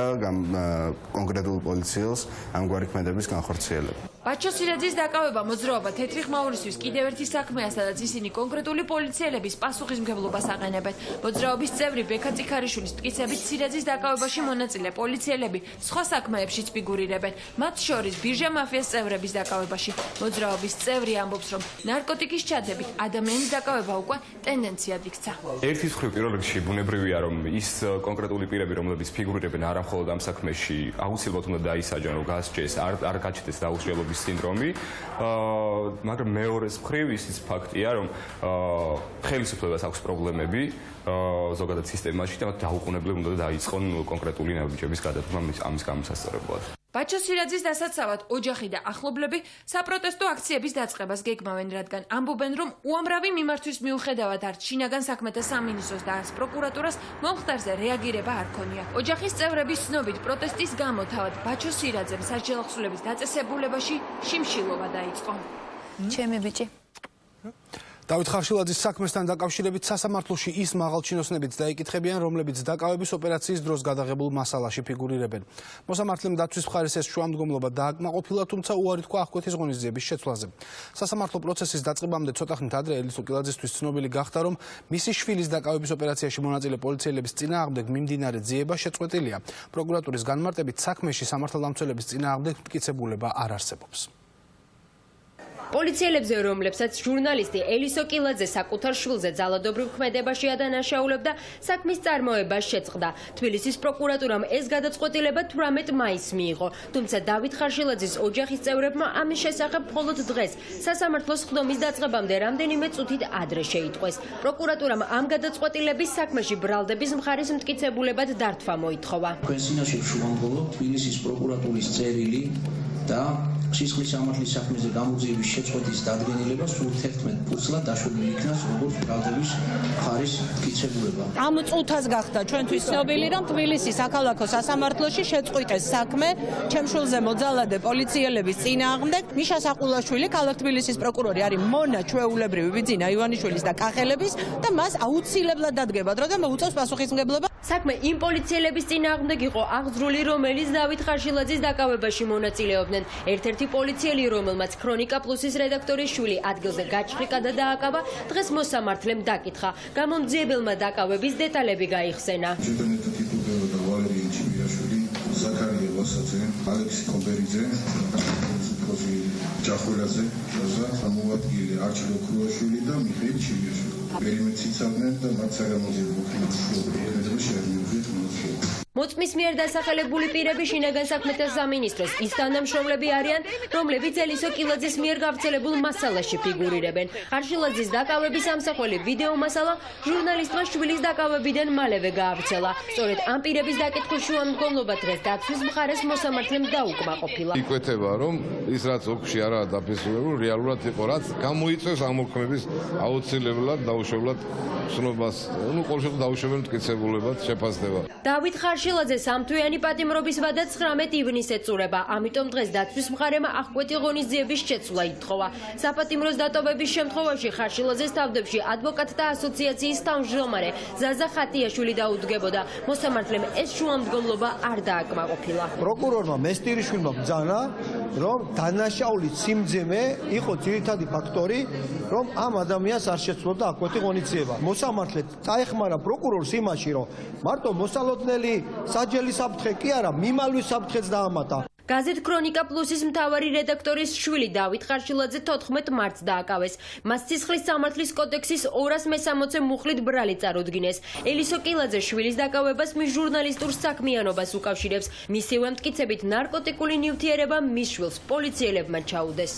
კონკრეტულ პოლიციელს ამგვარი ქმედების განხორციელება. ბაჩო სირაძის დაკავება მოძრაობა თეთრი ხმაურისთვის კიდევ ერთი საქმეა, სადაც ისინი კონკრეტული პოლიციელების პასუხისმგებლობას აყენებენ. მოძრაობის წევრი ბექა წიქარიშვილის მტკიცებით სირაძის დაკავებაში მონაწილე პოლიციელები სხვა საქმეებშიც ფიგურირებენ, მათ შორის ბირჟა მაფიას წევრების დაკავებაში. მოძრაობის წევრი ამბობს, რომ ნარკოტიკის ჩადებით ადამიანის დაკავება უკვე ტენდენციად იქცა. ერთის მხრივ პირველ რიგში ბუნებრივია, რომ ის კონკრეტული პირები, რომლებიც ფიგურირებენ არა მხოლოდ ამ საქმეში, აუცილებლად უნდა დაისაჯონ, რომ გასჭეს, არ გაჩნდეს დაუსრულებლობის გაუქმების სინდრომი, მაგრამ მეორეს მხრივ ისიც ფაქტია, რომ ხელისუფლებას აქვს პრობლემები ზოგადად სისტემაში და დაუყოვნებლივ უნდა დაიწყონ კონკრეტული ნაბიჯების გადადგმა ამის გამოსასწორებლად. ბაჩო სირაძის დასაცავად ოჯახი და ახლობლები საპროტესტო აქციების დაწყებას გეგმავენ, რადგან ამბობენ, რომ უამრავი მიმართვის მიუხედავად არც შინაგან საქმეთა სამინისტროს და არც პროკურატურას მომხდარზე რეაგირება არ ქონია. ოჯახის წევრების ცნობით პროტესტის გამო თავად ბაჩო სირაძემ სასჯელახსულების დაწესებულებაში შიმშილობა დაიწყო. ჩემი ბიჭი დავით ხარშილაძის საქმესთან დაკავშირებით სასამართლოში ის მაღალჩინოსნებიც დაიკითხებიან, რომლებიც დაკავების ოპერაციის დროს გადაღებულ მასალაში ფიგურირებენ. მოსამართლემ დაცვის მხარის ეს შუამდგომლობა დააკმაყოფილა, თუმცა უარი თქვა აღკვეთის ღონისძიების შეცვლაზე. სასამართლო პროცესის დაწყებამდე ცოტა ხნით ადრე ელისო კილაძისთვის ცნობილი გახდა, რომ მისი შვილის დაკავების ოპერაციაში მონაწილე პოლიციელების წინააღმდეგ მიმდინარე ძიება შეწყვეტილია. პროკურატურის განმარტებით საქმეში სამართალდამცველების წინააღმდეგ მტკიცებულება არ არსებობს. პოლიციელებზე, რომლებსაც ჟურნალისტი ელისო კილაძე საკუთარ შვილზე ძალადობრივ ქმედებაში ადანაშაულებდა, საქმის წარმოება შეწყდა. თბილისის პროკურატურამ ეს გადაწყვეტილება 18 მაისს მიიღო, თუმცა დავით ხარშილაძის ოჯახის წევრებმა ამის შესახებ მხოლოდ დღეს სასამართლოს ხდომის დაწყებამდე რამდენიმე წუთით ადრე შეიტყვეს. პროკურატურამ ამ გადაწყვეტილების საქმეში ბრალდების მხარის მტკიცებულებად დართვა მოითხოვა. თქვენ წინაშე შუამდგომლობთ თბილისის პროკურატურის წერილი და სისხლის სამართლის საქმეზე გამოძიების შეწყვეტის დადგენილება სულ 11 ფურცლად დაშვებული იქნას როგორც ბრალდების მხარის მტკიცებულება. ამ წუთას გახდა ჩვენთვის ცნობილი, რომ თბილისის საქალაქო სასამართლოში შეწყვიტეს საქმე ჩემშულზე მოძალადე პოლიციელების წინააღმდეგ. მიშა საყულაშვილი, ქალაქ თბილისის პროკურორი არის მონა ჩვეულებრივი ბიძინა ივანიშვილის და კახელების და მას აუცილებლად დადგება დრო და მოუწევს პასუხისმგებლობა. საქმე იმ პოლიციელების წინააღმდეგ იყო აღძრული, რომელიც დავით ხარშილაძის დაკავებაში მონაწილეობდნენ. ერთ-ერთი პოლიციელი, რომელმაც ქრონიკა პლუსის რედაქტორის შვილი ადგილზე გაჩხრიკა და დააკავა, დღეს მოსამართლემ დაკითხა. გამომძიებელმა დაკავების დეტალები გაიხსენა. ვალერია ჩიბირაშვილი, ზაქარია ვასაძე, ალექსი ხობერიძე, ჯახველაძე, სამოვადგილე არჩილ ოქრუაშვილი და მიხეილ ჩიბირაშვილი. პერიმეტრს იცავდნენ და მათ საგამოძიებო ხმის შეერმიუღეთ. მოწმის მიერ დასახელებული პირები შინაგან საქმეთა სამინისტროს ის თანამშრომლები არიან, რომლებიც ელისო კილაძის მიერ გავრცელებულ მასალაში ფიგურირებენ. ხარშილაძის დაკავების ამსახველი ვიდეო მასალა ჟურნალისტმა შვილის დაკავებიდან მალევე გაავრცელა. სწორედ ამ პირების დაკითხვის შუამდგომლობა დღეს დაცვის მხარეს მოსამართლემ დაუკმაყოფილა. იკვეთება, რომ ის რაც ოფში არაა დაფესურებული, რეალურად იყო, რაც გამოიწვევს ამ მოქმედების აუცილებლად დაუშვებლად ცნობას, ყოველ შემთხვევაში დაუშვებელ მტკიცებულებად შეფასდება. დავით ხარშილაძე სამთვიანი პატიმრობის ვადა 19 ივნისს ეწურება, ამიტომ დღეს დაცვის მხარემ აღკვეთი ღონისძიების შეცვლა ითხოვა. საპატიმროს დატოვების შემთხვევაში ხარშილაძეს თავდებში ადვოკატთა ასოციაციის თავმჯდომარე ზაზა ხატიაშვილი დაუდგებოდა. მოსამართლემ ეს შუამდგომლობა არ დააკმაყოფილა. პროკურორმა მესტირიშვილმა ბრძანა, რომ დანაშაულის სიმძიმე იყო ძირითადი ფაქტორი, რომ ამ ადამიანს არ შეცვლოდა აღკვეთი ღონისძიება. მოსამართლე წაეხმარა პროკურორს იმაში, რომ მარტო მოსალოდნელი საჯელი საფრთხე კი არა, მიმალვის საფრთხეც დაამატა. გაზეთ ქრონიკა პლუსის მთავარი რედაქტორის შვილი დავით ხარშილაძე 14 მარტს დააკავეს. მას სისხლის სამართლის კოდექსის 260 მუხლით ბრალი წარუდგინეს. ელისო კილაძე შვილის დაკავებას მის ჟურნალისტურ საქმიანობას უკავშირებს. მისივე მტკიცებით ნარკოტიკული ნივთიერება მის შვილს პოლიციელებმა ჩაუდეს.